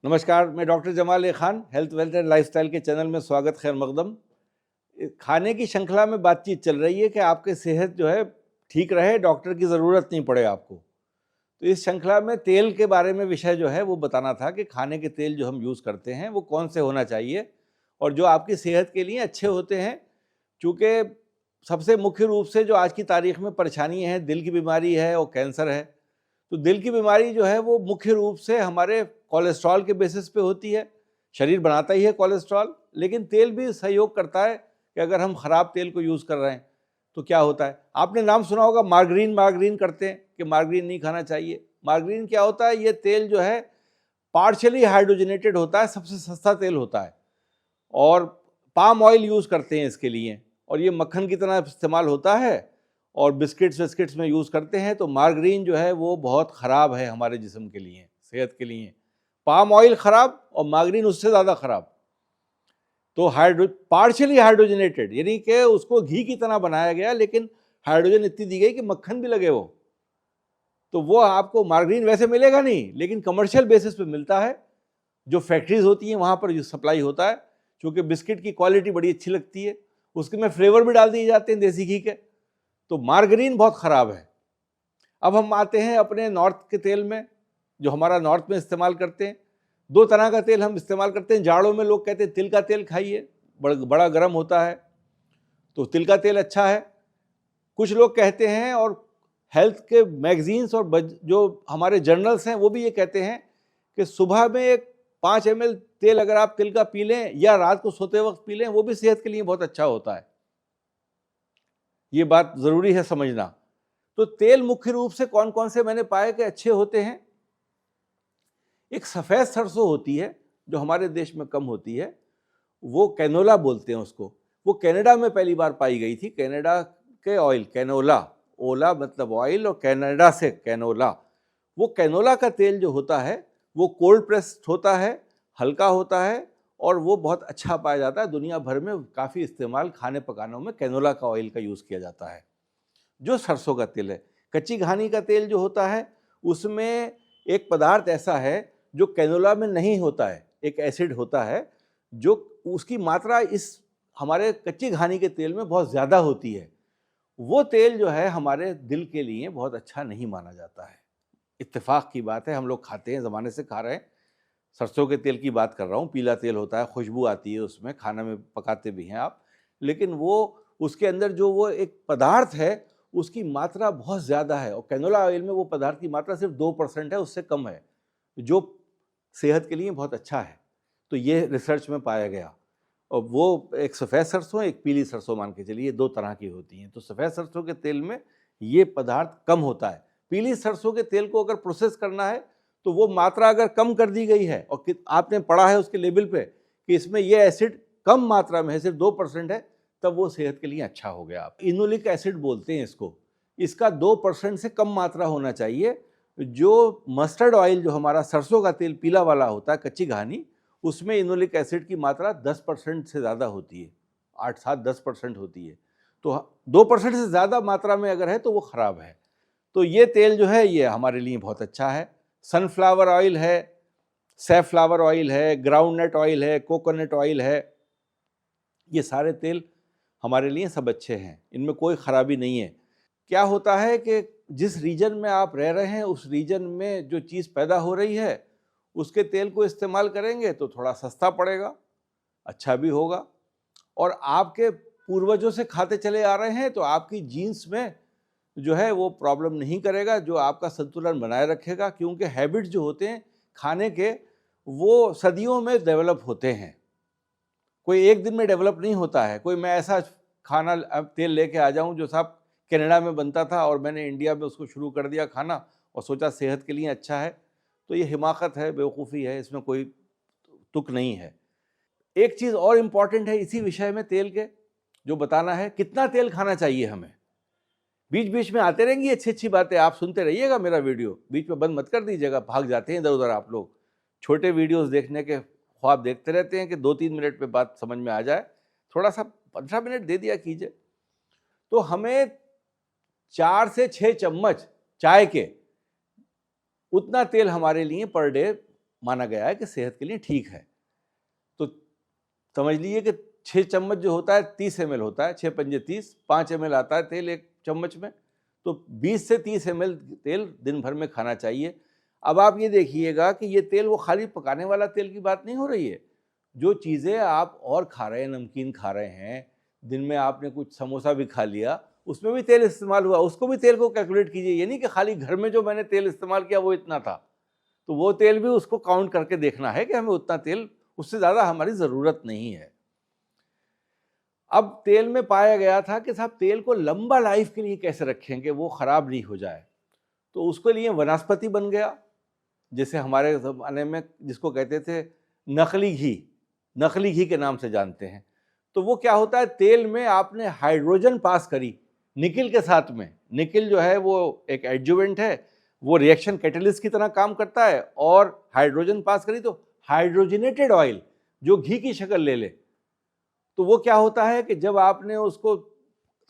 नमस्कार, मैं doctor Jamal A Khan, health wealth and lifestyle के चैनल में स्वागत, खैर मकदम। खाने की श्रृंखला में बातचीत चल रही है कि आपकी सेहत जो है ठीक रहे, डॉक्टर की ज़रूरत नहीं पड़े आपको। तो इस श्रृंखला में तेल के बारे में विषय जो है वो बताना था कि खाने के तेल जो हम यूज़ करते हैं वो कौन से होना चाहिए और जो आपकी सेहत के लिए अच्छे होते हैं। चूँकि सबसे मुख्य रूप से जो आज की तारीख में परेशानी है, दिल की बीमारी है और कैंसर है। तो दिल की बीमारी जो है वो मुख्य रूप से हमारे कोलेस्ट्रॉल के बेसिस पे होती है। शरीर बनाता ही है कोलेस्ट्रॉल, लेकिन तेल भी सहयोग करता है कि अगर हम ख़राब तेल को यूज़ कर रहे हैं तो क्या होता है। आपने नाम सुना होगा मार्गरीन, मार्गरीन करते हैं कि मार्गरीन नहीं खाना चाहिए। मार्गरीन क्या होता है? ये तेल जो है पार्शियली हाइड्रोजनेटेड होता है, सबसे सस्ता तेल होता है और पाम ऑयल यूज़ करते हैं इसके लिए, और ये मक्खन की तरह इस्तेमाल होता है और बिस्किट्स विस्किट्स में यूज़ करते हैं। तो मार्गरीन जो है वो बहुत ख़राब है हमारे जिस्म के लिए, सेहत के लिए। पाम ऑयल ख़राब और मार्गरीन उससे ज़्यादा ख़राब। तो पार्शियली हाइड्रोजनेटेड यानी कि उसको घी की तरह बनाया गया, लेकिन हाइड्रोजन इतनी दी गई कि मक्खन भी लगे वो। तो वो आपको मार्गरीन वैसे मिलेगा नहीं, लेकिन कमर्शियल बेसिस पे मिलता है। जो फैक्ट्रीज होती हैं वहाँ पर जो सप्लाई होता है, क्योंकि बिस्किट की क्वालिटी बड़ी अच्छी लगती है, उसके में फ्लेवर भी डाल दिए जाते हैं देसी घी के। तो मार्गरीन बहुत ख़राब है। अब हम आते हैं अपने नॉर्थ के तेल में, जो हमारा नॉर्थ में इस्तेमाल करते हैं। दो तरह का तेल हम इस्तेमाल करते हैं। जाड़ों में लोग कहते हैं तिल का तेल खाइए, बड़ा गर्म होता है, तो तिल का तेल अच्छा है। कुछ लोग कहते हैं, और हेल्थ के मैगजीन्स और जो हमारे जर्नल्स हैं वो भी ये कहते हैं कि सुबह में एक 5 ml तेल अगर आप तिल का पी लें या रात को सोते वक्त पी लें, वो भी सेहत के लिए बहुत अच्छा होता है। ये बात ज़रूरी है समझना। तो तेल मुख्य रूप से कौन कौन से मैंने पाए कि अच्छे होते हैं। एक सफ़ेद सरसों होती है जो हमारे देश में कम होती है, वो कैनोला बोलते हैं उसको। वो कनाडा में पहली बार पाई गई थी। कनाडा के ऑयल, कैनोला, ओला मतलब ऑयल और कनाडा से कैनोला। वो कैनोला का तेल जो होता है वो कोल्ड प्रेस्ड होता है, हल्का होता है और वो बहुत अच्छा पाया जाता है। दुनिया भर में काफ़ी इस्तेमाल खाने पकानों में कैनोला का ऑयल का यूज़ किया जाता है। जो सरसों का तेल है, कच्ची घानी का तेल जो होता है, उसमें एक पदार्थ ऐसा है जो कैनोला में नहीं होता है। एक एसिड होता है जो उसकी मात्रा इस हमारे कच्ची घानी के तेल में बहुत ज़्यादा होती है। वो तेल जो है हमारे दिल के लिए बहुत अच्छा नहीं माना जाता है। इत्तेफाक की बात है, हम लोग खाते हैं, ज़माने से खा रहे हैं। सरसों के तेल की बात कर रहा हूँ, पीला तेल होता है, खुशबू आती है उसमें, खाना में पकाते भी हैं आप, लेकिन वो उसके अंदर जो वो एक पदार्थ है उसकी मात्रा बहुत ज़्यादा है। और कैनोला ऑयल में वो पदार्थ की मात्रा सिर्फ 2% है, उससे कम है, जो सेहत के लिए बहुत अच्छा है। तो ये रिसर्च में पाया गया। और वो एक सफ़ेद सरसों, एक पीली सरसों, मान के चलिए 2 तरह की होती हैं। तो सफ़ेद सरसों के तेल में ये पदार्थ कम होता है। पीली सरसों के तेल को अगर प्रोसेस करना है तो वो मात्रा अगर कम कर दी गई है और आपने पढ़ा है उसके लेबल पे कि इसमें ये एसिड कम मात्रा में है, सिर्फ 2% है, तब वो सेहत के लिए अच्छा हो गया। इनोलिक एसिड बोलते हैं इसको। इसका 2% से कम मात्रा होना चाहिए। जो मस्टर्ड ऑयल, जो हमारा सरसों का तेल पीला वाला होता है, कच्ची घानी, उसमें इनोलिक एसिड की मात्रा 10% से ज़्यादा होती है, 8-7-10% होती है। तो 2% से ज़्यादा मात्रा में अगर है तो वो ख़राब है। तो ये तेल जो है ये हमारे लिए बहुत अच्छा है। सनफ्लावर ऑयल है, सैफ्लावर ऑयल है, ग्राउंडनट ऑयल है, कोकोनट ऑयल है, ये सारे तेल हमारे लिए सब अच्छे हैं, इनमें कोई ख़राबी नहीं है। क्या होता है कि जिस रीजन में आप रह रहे हैं उस रीजन में जो चीज़ पैदा हो रही है उसके तेल को इस्तेमाल करेंगे तो थोड़ा सस्ता पड़ेगा, अच्छा भी होगा, और आपके पूर्वजों से खाते चले आ रहे हैं तो आपकी जीन्स में जो है वो प्रॉब्लम नहीं करेगा, जो आपका संतुलन बनाए रखेगा। क्योंकि हैबिट जो होते हैं खाने के वो सदियों में डेवलप होते हैं, कोई एक दिन में डेवलप नहीं होता है। कोई मैं ऐसा खाना अब तेल लेके आ जाऊं जो साहब कनाडा में बनता था और मैंने इंडिया में उसको शुरू कर दिया खाना और सोचा सेहत के लिए अच्छा है, तो ये हिमाकत है, बेवकूफ़ी है, इसमें कोई तुक नहीं है। एक चीज़ और इम्पॉर्टेंट है इसी विषय में तेल के, जो बताना है, कितना तेल खाना चाहिए हमें। बीच बीच में आते रहेंगी अच्छी अच्छी बातें, आप सुनते रहिएगा मेरा वीडियो, बीच में बंद मत कर दीजिएगा, भाग जाते हैं इधर उधर आप लोग। छोटे वीडियोस देखने के ख्वाब देखते रहते हैं कि 2-3 मिनट में बात समझ में आ जाए, थोड़ा सा 15 मिनट दे दिया कीजिए। तो हमें 4 से 6 चम्मच चाय के, उतना तेल हमारे लिए पर डे माना गया है कि सेहत के लिए ठीक है। तो समझ लीजिए कि 6 चम्मच जो होता है 30 ml होता है, 6 पंजे 30, 5 ml आता है तेल एक चम्मच में, तो 20 से 30 ml तेल दिन भर में खाना चाहिए। अब आप ये देखिएगा कि ये तेल वो खाली पकाने वाला तेल की बात नहीं हो रही है। जो चीज़ें आप और खा रहे हैं, नमकीन खा रहे हैं, दिन में आपने कुछ समोसा भी खा लिया, उसमें भी तेल इस्तेमाल हुआ, उसको भी तेल को कैलकुलेट कीजिए। ये नहीं कि खाली घर में जो मैंने तेल इस्तेमाल किया वो इतना था, तो वो तेल भी उसको काउंट करके देखना है कि हमें उतना तेल, उससे ज़्यादा हमारी ज़रूरत नहीं है। अब तेल में पाया गया था कि साहब तेल को लंबा लाइफ के लिए कैसे रखेंगे वो ख़राब नहीं हो जाए, तो उसके लिए वनस्पति बन गया, जैसे हमारे ज़माने में जिसको कहते थे नकली घी के नाम से जानते हैं। तो वो क्या होता है, तेल में आपने हाइड्रोजन पास करी निकिल के साथ में। निकिल जो है वो एक एडजुवेंट है, वो रिएक्शन कैटलिस्ट की तरह काम करता है, और हाइड्रोजन पास करी तो हाइड्रोजनेटेड ऑयल जो घी की शक्ल ले ले। तो वो क्या होता है कि जब आपने उसको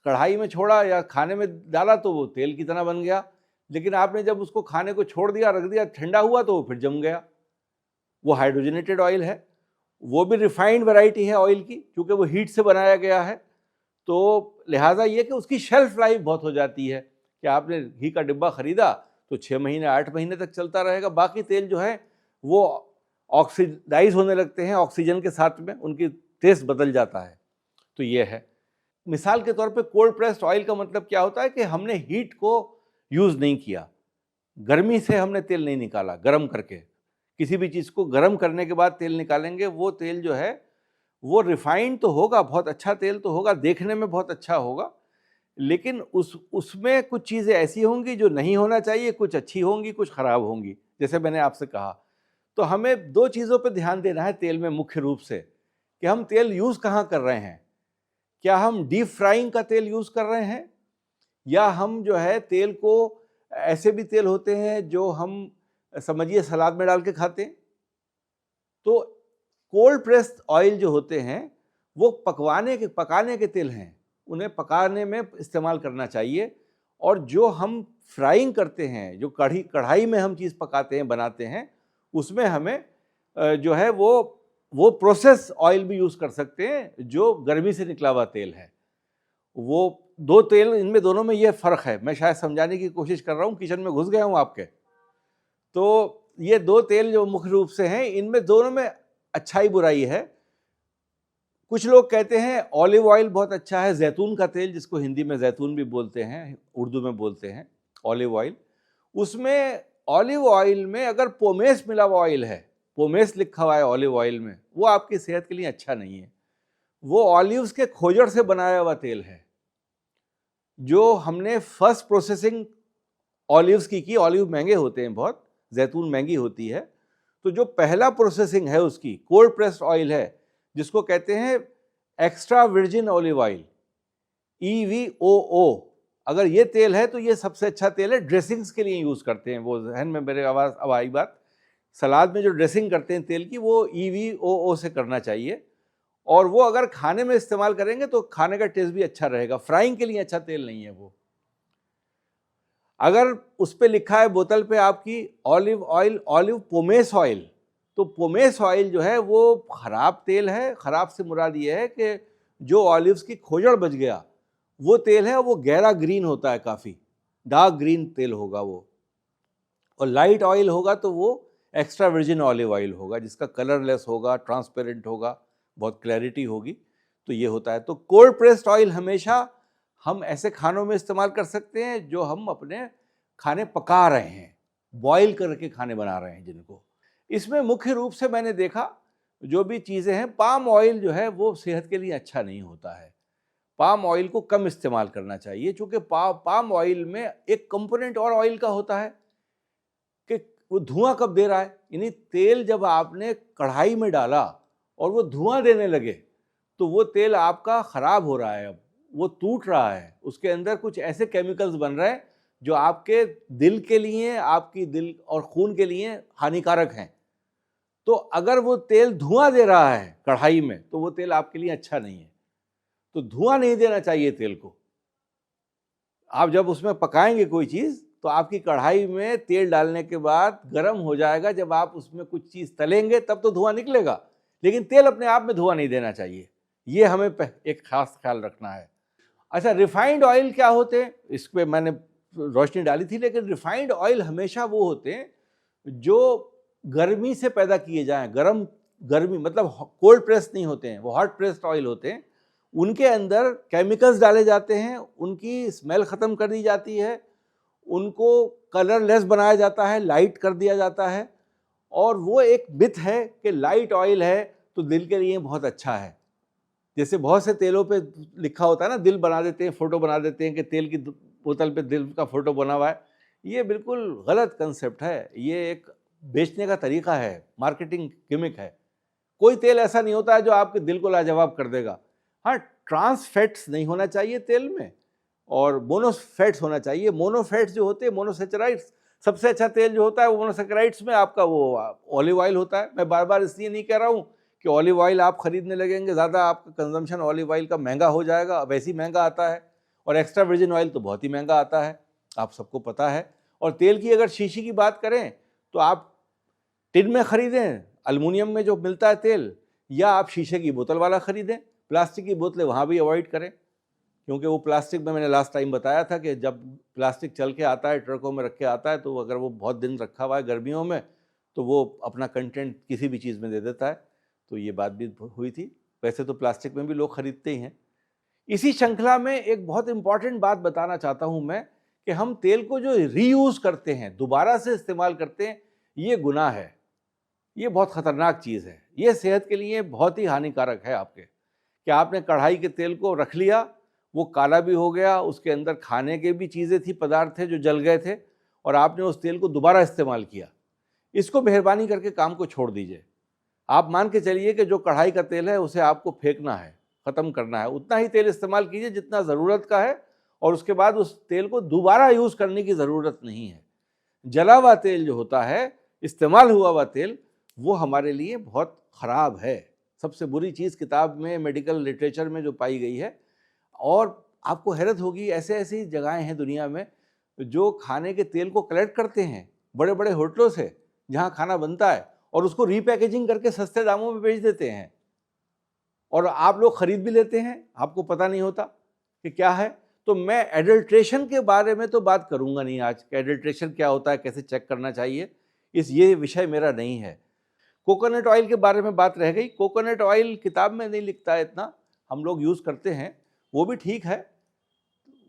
कढ़ाई में छोड़ा या खाने में डाला तो वो तेल की तरह बन गया, लेकिन आपने जब उसको खाने को छोड़ दिया, रख दिया, ठंडा हुआ तो वो फिर जम गया। वो हाइड्रोजनेटेड ऑयल है, वो भी रिफाइंड वैरायटी है ऑयल की, क्योंकि वो हीट से बनाया गया है। तो लिहाजा ये कि उसकी शेल्फ लाइफ बहुत हो जाती है कि आपने घी का डिब्बा खरीदा तो 6 महीने 8 महीने तक चलता रहेगा। बाकी तेल जो है वो ऑक्सीडाइज होने लगते हैं ऑक्सीजन के साथ में, उनकी टेस्ट बदल जाता है। तो ये है। मिसाल के तौर पे कोल्ड प्रेस्ड ऑयल का मतलब क्या होता है कि हमने हीट को यूज़ नहीं किया, गर्मी से हमने तेल नहीं निकाला, गर्म करके। किसी भी चीज़ को गर्म करने के बाद तेल निकालेंगे, वो तेल जो है वो रिफाइंड तो होगा, बहुत अच्छा तेल तो होगा, देखने में बहुत अच्छा होगा, लेकिन उसमें कुछ चीज़ें ऐसी होंगी जो नहीं होना चाहिए, कुछ अच्छी होंगी, कुछ ख़राब होंगी, जैसे मैंने आपसे कहा। तो हमें 2 चीज़ों पे ध्यान देना है तेल में मुख्य रूप से, कि हम तेल यूज़ कहाँ कर रहे हैं। क्या हम डीप फ्राइंग का तेल यूज़ कर रहे हैं, या हम जो है तेल को, ऐसे भी तेल होते हैं जो हम समझिए सलाद में डाल के खाते हैं। तो कोल्ड प्रेस्ड ऑयल जो होते हैं वो पकाने के तेल हैं, उन्हें पकाने में इस्तेमाल करना चाहिए। और जो हम फ्राइंग करते हैं, जो कढ़ाई में हम चीज़ पकाते हैं, बनाते हैं, उसमें हमें जो है वो प्रोसेस ऑयल भी यूज़ कर सकते हैं, जो गर्मी से निकला हुआ तेल है। वो 2 तेल, इनमें दोनों में ये फ़र्क है। मैं शायद समझाने की कोशिश कर रहा हूँ, किचन में घुस गया हूँ आपके। तो ये 2 तेल जो मुख्य रूप से हैं, इनमें दोनों में अच्छाई बुराई है। कुछ लोग कहते हैं ऑलिव ऑयल बहुत अच्छा है, जैतून का तेल, जिसको हिंदी में जैतून भी बोलते हैं, उर्दू में बोलते हैं ऑलिव ऑयल। उसमें ऑलिव ऑयल में अगर पोमेस मिला हुआ ऑयल है, पोमेस लिखा हुआ है ऑलिव ऑयल में, वो आपकी सेहत के लिए अच्छा नहीं है। वो ऑलिव्स के खोजड़ से बनाया हुआ तेल है, जो हमने फर्स्ट प्रोसेसिंग ऑलिव्स की ऑलिव महंगे होते हैं बहुत, जैतून महंगी होती है। तो जो पहला प्रोसेसिंग है उसकी कोल्ड प्रेस्ड ऑयल है, जिसको कहते हैं extra virgin olive oil, EVOO। अगर ये तेल है तो ये सबसे अच्छा तेल है, ड्रेसिंग्स के लिए यूज़ करते हैं। वो जहन में मेरे आवाज़ अब आई बात, सलाद में जो ड्रेसिंग करते हैं तेल की, वो EVOO से करना चाहिए। और वो अगर खाने में इस्तेमाल करेंगे तो खाने का टेस्ट भी अच्छा रहेगा। फ्राइंग के लिए अच्छा तेल नहीं है वो। अगर उस पर लिखा है बोतल पे आपकी olive oil, olive pomace oil, तो पोमेस ऑयल जो है वो ख़राब तेल है। ख़राब से मुराद ये है कि जो ऑलिव्स की खोजड़ बच गया वो तेल है, वो गहरा ग्रीन होता है, काफ़ी डार्क ग्रीन तेल होगा वो। और लाइट ऑयल होगा तो वो एक्स्ट्रा वर्जिन ऑलिव ऑयल होगा, जिसका कलरलेस होगा, ट्रांसपेरेंट होगा, बहुत क्लैरिटी होगी। तो ये होता है। तो कोल्ड प्रेस्ड ऑयल हमेशा हम ऐसे खानों में इस्तेमाल कर सकते हैं जो हम अपने खाने पका रहे हैं, बॉईल करके खाने बना रहे हैं जिनको। इसमें मुख्य रूप से मैंने देखा जो भी चीज़ें हैं, पाम ऑयल जो है वो सेहत के लिए अच्छा नहीं होता है। पाम ऑयल को कम इस्तेमाल करना चाहिए, क्योंकि पाम ऑयल में एक कंपोनेंट और ऑयल का होता है कि वो धुआं कब दे रहा है। यानी तेल जब आपने कढ़ाई में डाला और वो धुआं देने लगे तो वो तेल आपका ख़राब हो रहा है, अब वो टूट रहा है, उसके अंदर कुछ ऐसे केमिकल्स बन रहे हैं जो आपके दिल के लिए, आपकी दिल और खून के लिए हानिकारक हैं। तो अगर वो तेल धुआं दे रहा है कढ़ाई में तो वो तेल आपके लिए अच्छा नहीं है। तो धुआं नहीं देना चाहिए तेल को। आप जब उसमें पकाएंगे कोई चीज़ तो आपकी कढ़ाई में तेल डालने के बाद गर्म हो जाएगा, जब आप उसमें कुछ चीज़ तलेंगे तब तो धुआं निकलेगा, लेकिन तेल अपने आप में धुआं नहीं देना चाहिए। ये हमें एक खास ख्याल रखना है। अच्छा, रिफाइंड ऑयल क्या होते हैं, इस पर मैंने रोशनी डाली थी, लेकिन रिफाइंड ऑयल हमेशा वो होते हैं जो गर्मी से पैदा किए जाएं। गर्मी मतलब कोल्ड प्रेस नहीं होते हैं, वो हॉट प्रेस्ड ऑयल होते हैं। उनके अंदर केमिकल्स डाले जाते हैं, उनकी स्मेल ख़त्म कर दी जाती है, उनको कलरलेस बनाया जाता है, लाइट कर दिया जाता है। और वो एक मिथ है कि लाइट ऑयल है तो दिल के लिए बहुत अच्छा है। जैसे बहुत से तेलों पे लिखा होता है ना, दिल बना देते हैं, फ़ोटो बना देते हैं कि तेल की बोतल पे दिल का फ़ोटो बना हुआ है। ये बिल्कुल गलत कंसेप्ट है, ये एक बेचने का तरीका है, मार्केटिंग गिमिक है। कोई तेल ऐसा नहीं होता है जो आपके दिल को लाजवाब कर देगा। हाँ, ट्रांस फैट्स नहीं होना चाहिए तेल में, और मोनोफैट्स होना चाहिए। मोनोफैट्स जो होते हैं, मोनोसेचराइड्स, सबसे अच्छा तेल जो होता है वो मोनोसेचराइड्स में आपका वो ऑलिव ऑयल होता है। मैं बार बार इसलिए नहीं कह रहा हूँ कि ऑलिव ऑयल आप खरीदने लगेंगे, ज़्यादा आपका कंजम्पशन ऑलिव ऑयल का महंगा हो जाएगा, वैसे ही महंगा आता है। और एक्स्ट्रा वर्जिन ऑयल तो बहुत ही महंगा आता है, आप सबको पता है। और तेल की अगर शीशी की बात करें तो आप टिन में ख़रीदें, एल्युमिनियम में जो मिलता है तेल, या आप शीशे की बोतल वाला ख़रीदें। प्लास्टिक की बोतलें वहाँ भी अवॉइड करें, क्योंकि वो प्लास्टिक में, मैंने लास्ट टाइम बताया था कि जब प्लास्टिक चल के आता है, ट्रकों में रख के आता है, तो अगर वो बहुत दिन रखा हुआ है गर्मियों में, तो वो अपना कंटेंट किसी भी चीज़ में दे देता है। तो ये बात भी हुई थी। वैसे तो प्लास्टिक में भी लोग ख़रीदते ही हैं। इसी श्रृंखला में एक बहुत इंपॉर्टेंट बात बताना चाहता हूँ मैं, कि हम तेल को जो रीयूज़ करते हैं, दोबारा से इस्तेमाल करते हैं, ये गुनाह है। ये बहुत ख़तरनाक चीज़ है। ये सेहत के लिए बहुत ही हानिकारक है आपके, कि आपने कढ़ाई के तेल को रख लिया, वो काला भी हो गया, उसके अंदर खाने के भी चीज़ें थी, पदार्थ थे जो जल गए थे, और आपने उस तेल को दोबारा इस्तेमाल किया। इसको मेहरबानी करके काम को छोड़ दीजिए। आप मान के चलिए कि जो कढ़ाई का तेल है उसे आपको फेंकना है, ख़त्म करना है। उतना ही तेल इस्तेमाल कीजिए जितना ज़रूरत का है, और उसके बाद उस तेल को दोबारा यूज़ करने की ज़रूरत नहीं है। जला हुआ तेल जो होता है, इस्तेमाल हुआ हुआ तेल, वो हमारे लिए बहुत ख़राब है। सबसे बुरी चीज़ किताब में, मेडिकल लिटरेचर में जो पाई गई है। और आपको हैरत होगी, ऐसे ऐसी जगहें हैं दुनिया में जो खाने के तेल को कलेक्ट करते हैं बड़े बड़े होटलों से, जहाँ खाना बनता है, और उसको रीपैकेजिंग करके सस्ते दामों में बेच देते हैं, और आप लोग ख़रीद भी लेते हैं, आपको पता नहीं होता कि क्या है। तो मैं एडल्ट्रेशन के बारे में तो बात करूँगा नहीं आज, कि एडल्ट्रेशन क्या होता है, कैसे चेक करना चाहिए, ये विषय मेरा नहीं है। कोकोनट ऑयल के बारे में बात रह गई। कोकोनट ऑयल किताब में नहीं लिखता है इतना, हम लोग यूज़ करते हैं, वो भी ठीक है,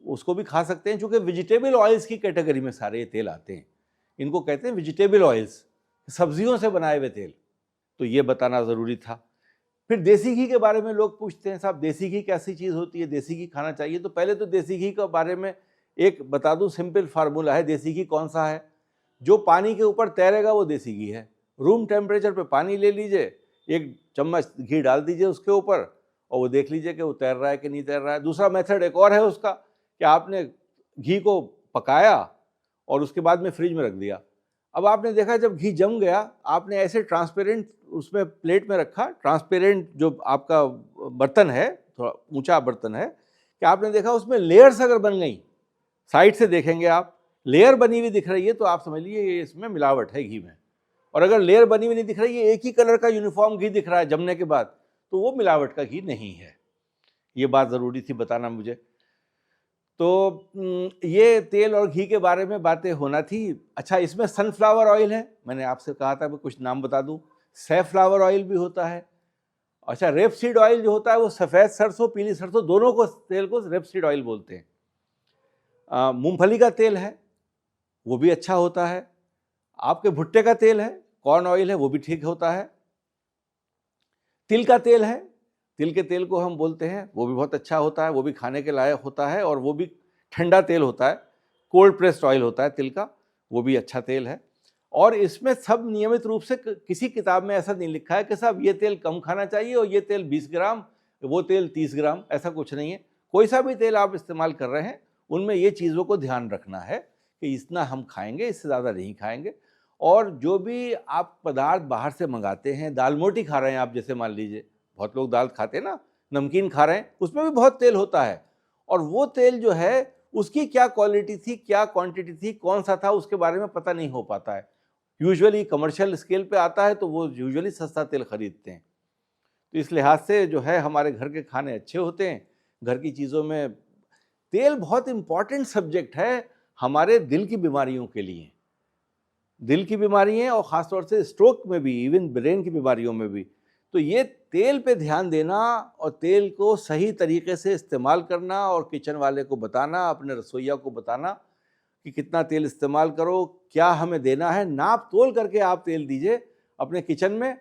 उसको भी खा सकते हैं, चूँकि वेजिटेबल ऑयल्स की कैटेगरी में सारे ये तेल आते हैं। इनको कहते हैं वेजिटेबल ऑयल्स, सब्जियों से बनाए हुए तेल। तो ये बताना ज़रूरी था। फिर देसी घी के बारे में लोग पूछते हैं, साहब देसी घी कैसी चीज़ होती है, देसी घी खाना चाहिए? तो पहले तो देसी घी के बारे में एक बता दूं, सिंपल फार्मूला है। देसी घी कौन सा है? जो पानी के ऊपर तैरेगा वो देसी घी है। रूम टेम्परेचर पे पानी ले लीजिए, 1 चम्मच घी डाल दीजिए उसके ऊपर, और वो देख लीजिए कि वो तैर रहा है कि नहीं तैर रहा है। दूसरा मेथड एक और है उसका, कि आपने घी को पकाया और उसके बाद में फ्रिज में रख दिया। अब आपने देखा जब घी जम गया, आपने ऐसे ट्रांसपेरेंट उसमें प्लेट में रखा, ट्रांसपेरेंट जो आपका बर्तन है, थोड़ा ऊंचा बर्तन है, कि आपने देखा उसमें लेयर्स अगर बन गई, साइड से देखेंगे आप, लेयर बनी हुई दिख रही है, तो आप समझ लीजिए इसमें मिलावट है घी में। और अगर लेयर बनी हुई नहीं दिख रही है, एक ही कलर का यूनिफॉर्म घी दिख रहा है जमने के बाद, तो वो मिलावट का घी नहीं है। ये बात ज़रूरी थी बताना मुझे। तो ये तेल और घी के बारे में बातें होना थी। अच्छा, इसमें सनफ्लावर ऑयल है, मैंने आपसे कहा था मैं कुछ नाम बता दूं। सैफ्लावर ऑयल भी होता है। अच्छा, रेपसीड ऑयल जो होता है वो सफ़ेद सरसों, पीली सरसों, दोनों को तेल को रेपसीड ऑयल बोलते हैं। मूंगफली का तेल है, वो भी अच्छा होता है। आपके भुट्टे का तेल है, कॉर्न ऑयल है, वो भी ठीक होता है। तिल का तेल है, तिल के तेल को हम बोलते हैं, वो भी बहुत अच्छा होता है, वो भी खाने के लायक होता है, और वो भी ठंडा तेल होता है, कोल्ड प्रेस्ड ऑयल होता है तिल का, वो भी अच्छा तेल है। और इसमें सब नियमित रूप से, किसी किताब में ऐसा नहीं लिखा है कि साहब ये तेल कम खाना चाहिए और ये तेल 20 ग्राम, वो तेल 30 ग्राम, ऐसा कुछ नहीं है। कोई सा भी तेल आप इस्तेमाल कर रहे हैं, उनमें ये चीज़ों को ध्यान रखना है कि इतना हम खाएंगे, इससे ज़्यादा नहीं खाएंगे। और जो भी आप पदार्थ बाहर से मंगाते हैं, दाल मोटी खा रहे हैं आप, जैसे मान लीजिए बहुत लोग दाल खाते हैं ना, नमकीन खा रहे हैं, उसमें भी बहुत तेल होता है, और वो तेल जो है उसकी क्या क्वालिटी थी, क्या क्वांटिटी थी, कौन सा था, उसके बारे में पता नहीं हो पाता है। यूजुअली कमर्शियल स्केल पे आता है तो वो यूजुअली सस्ता तेल खरीदते हैं। तो इस लिहाज से जो है हमारे घर के खाने अच्छे होते हैं। घर की चीज़ों में तेल बहुत इम्पॉर्टेंट सब्जेक्ट है हमारे दिल की बीमारियों के लिए। दिल की बीमारियाँ और ख़ास तौर से स्ट्रोक में भी, इवन ब्रेन की बीमारियों में भी। तो ये तेल पे ध्यान देना और तेल को सही तरीके से इस्तेमाल करना और किचन वाले को बताना, अपने रसोइया को बताना कि कितना तेल इस्तेमाल करो, क्या हमें देना है, नाप तोल करके आप तेल दीजिए अपने किचन में।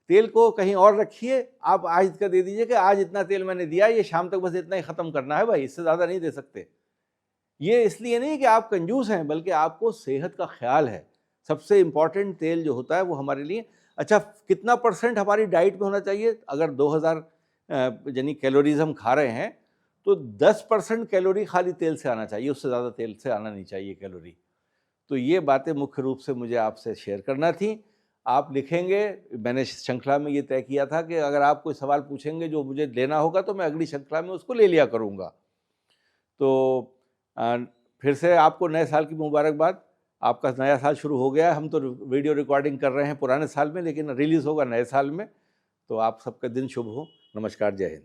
तेल को कहीं और रखिए, आप आज इसका दे दीजिए कि आज इतना तेल मैंने दिया, ये शाम तक बस इतना ही ख़त्म करना है भाई, इससे ज़्यादा नहीं दे सकते। ये इसलिए नहीं कि आप कंजूस हैं, बल्कि आपको सेहत का ख्याल है। सबसे इम्पॉर्टेंट तेल जो होता है वो हमारे लिए, अच्छा कितना % हमारी डाइट में होना चाहिए? अगर 2000 यानी कैलोरीज हम खा रहे हैं तो 10% कैलोरी खाली तेल से आना चाहिए, उससे ज़्यादा तेल से आना नहीं चाहिए कैलोरी। तो ये बातें मुख्य रूप से मुझे आपसे शेयर करना थी। आप लिखेंगे, मैंने श्रृंखला में ये तय किया था कि अगर आप कोई सवाल पूछेंगे जो मुझे लेना होगा तो मैं अगली श्रृंखला में उसको ले लिया करूँगा। तो फिर से आपको नए साल की मुबारकबाद। आपका नया साल शुरू हो गया है। हम तो वीडियो रिकॉर्डिंग कर रहे हैं पुराने साल में, लेकिन रिलीज़ होगा नए साल में। तो आप सबका दिन शुभ हो। नमस्कार, जय हिंद।